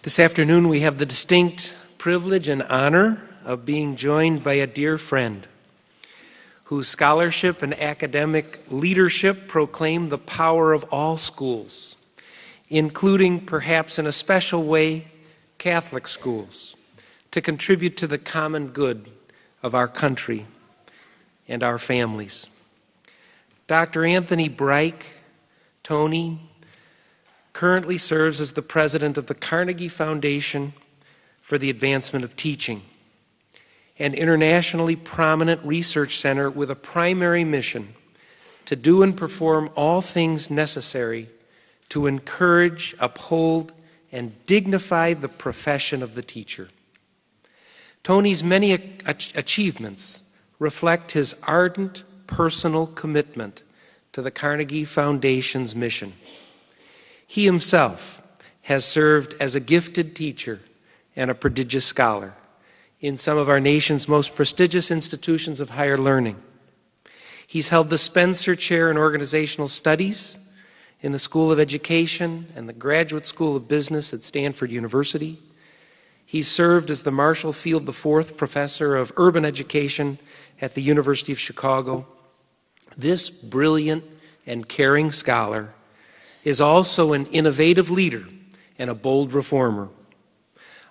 This afternoon we have the distinct privilege and honor of being joined by a dear friend whose scholarship and academic leadership proclaim the power of all schools, including, perhaps in a special way, Catholic schools, to contribute to the common good of our country and our families. Dr. Anthony Bryk, Tony, currently serves as the president of the Carnegie Foundation for the Advancement of Teaching, an internationally prominent research center with a primary mission to do and perform all things necessary to encourage, uphold, and dignify the profession of the teacher. Tony's many achievements reflect his ardent personal commitment to the Carnegie Foundation's mission. He himself has served as a gifted teacher and a prodigious scholar in some of our nation's most prestigious institutions of higher learning. He's held the Spencer Chair in Organizational Studies in the School of Education and the Graduate School of Business at Stanford University. He's served as the Marshall Field IV Professor of Urban Education at the University of Chicago. This brilliant and caring scholar is also an innovative leader and a bold reformer.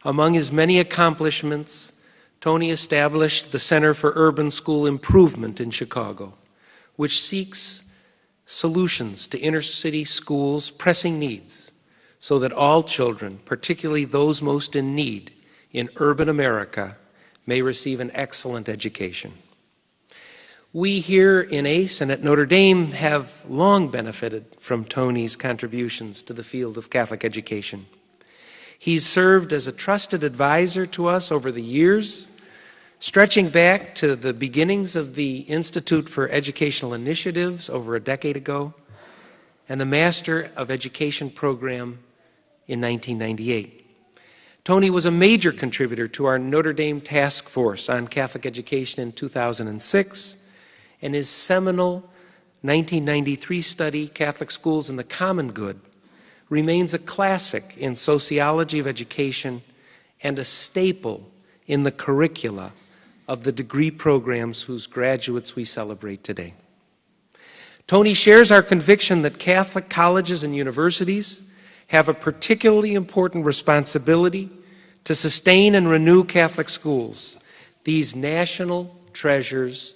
Among his many accomplishments, Tony established the Center for Urban School Improvement in Chicago, which seeks solutions to inner-city schools' pressing needs so that all children, particularly those most in need in urban America, may receive an excellent education. We here in ACE and at Notre Dame have long benefited from Tony's contributions to the field of Catholic education. He's served as a trusted advisor to us over the years, stretching back to the beginnings of the Institute for Educational Initiatives over a decade ago and the Master of Education program in 1998. Tony was a major contributor to our Notre Dame Task Force on Catholic Education in 2006, and his seminal 1993 study, Catholic Schools and the Common Good, remains a classic in sociology of education and a staple in the curricula of the degree programs whose graduates we celebrate today. Tony shares our conviction that Catholic colleges and universities have a particularly important responsibility to sustain and renew Catholic schools, these national treasures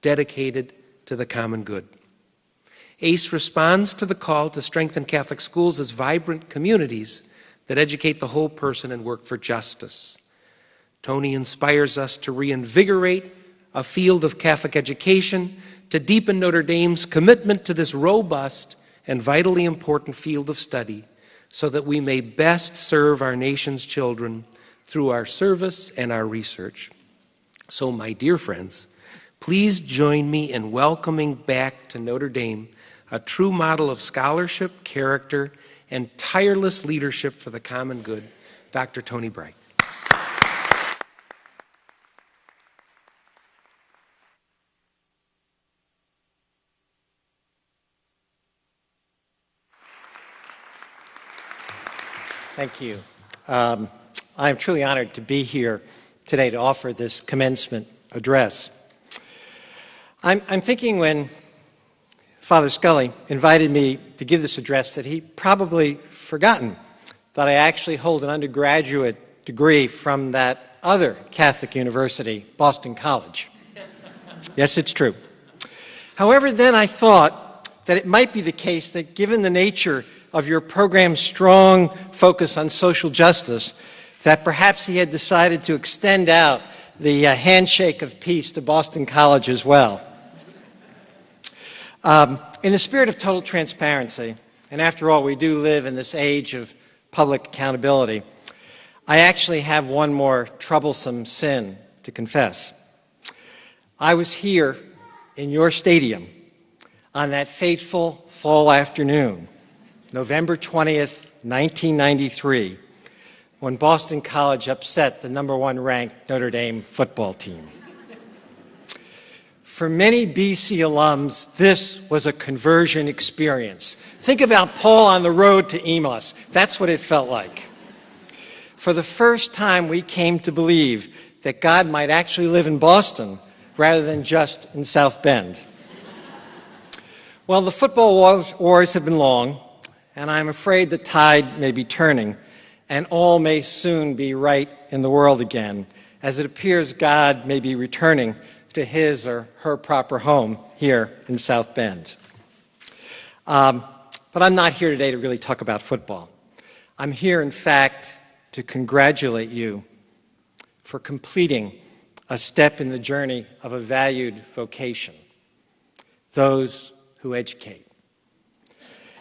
dedicated to the common good. ACE responds to the call to strengthen Catholic schools as vibrant communities that educate the whole person and work for justice. Tony inspires us to reinvigorate a field of Catholic education, to deepen Notre Dame's commitment to this robust and vitally important field of study so that we may best serve our nation's children through our service and our research. So, my dear friends, please join me in welcoming back to Notre Dame a true model of scholarship, character, and tireless leadership for the common good, Dr. Tony Bryk. Thank you. I am truly honored to be here today to offer this commencement address. I'm thinking when Father Scully invited me to give this address that he probably forgotten that I actually hold an undergraduate degree from that other Catholic university, Boston College. Yes, it's true. However, then I thought that it might be the case that given the nature of your program's strong focus on social justice, that perhaps he had decided to extend out the handshake of peace to Boston College as well. In the spirit of total transparency, and after all, we do live in this age of public accountability, I actually have one more troublesome sin to confess. I was here in your stadium on that fateful fall afternoon, November 20th, 1993, when Boston College upset the #1 ranked Notre Dame football team. For many BC alums, this was a conversion experience. Think about Paul on the road to Emos. That's what it felt like. for the first time we came to believe that God might actually live in Boston rather than just in South Bend. Well, the football wars have been long, and I'm afraid the tide may be turning, and all may soon be right in the world again, as it appears God may be returning to his or her proper home here in South Bend. But I'm not here today to really talk about football. I'm here, in fact, to congratulate you for completing a step in the journey of a valued vocation, those who educate.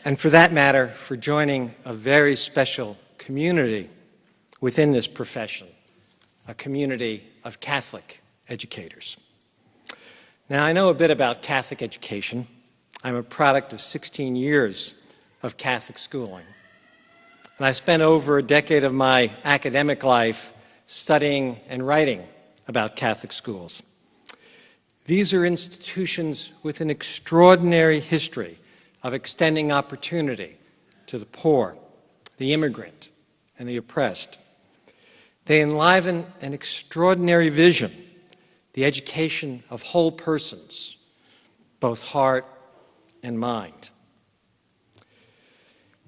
And for that matter, for joining a very special community within this profession, a community of Catholic educators. Now, I know a bit about Catholic education. I'm a product of 16 years of Catholic schooling. And I spent over a decade of my academic life studying and writing about Catholic schools. These are institutions with an extraordinary history of extending opportunity to the poor, the immigrant, and the oppressed. They enliven an extraordinary vision, the education of whole persons, both heart and mind.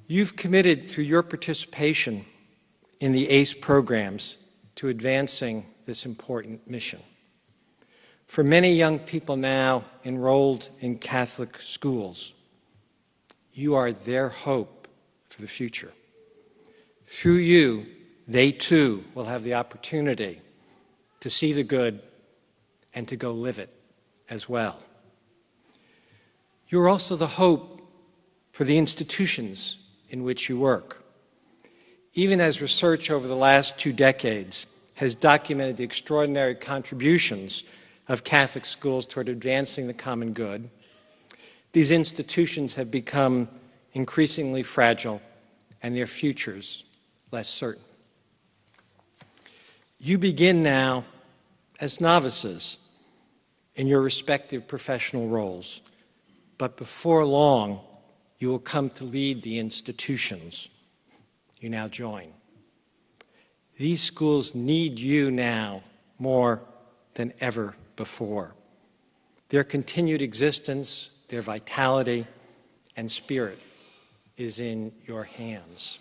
You've committed through your participation in the ACE programs to advancing this important mission. For many young people now enrolled in Catholic schools, you are their hope for the future. Through you, they too will have the opportunity to see the good and to go live it as well. You're also the hope for the institutions in which you work. Even as research over the last 2 decades has documented the extraordinary contributions of Catholic schools toward advancing the common good, these institutions have become increasingly fragile and their futures less certain. You begin now as novices in your respective professional roles, but before long, you will come to lead the institutions you now join. These schools need you now more than ever before. Their continued existence, their vitality, and spirit is in your hands.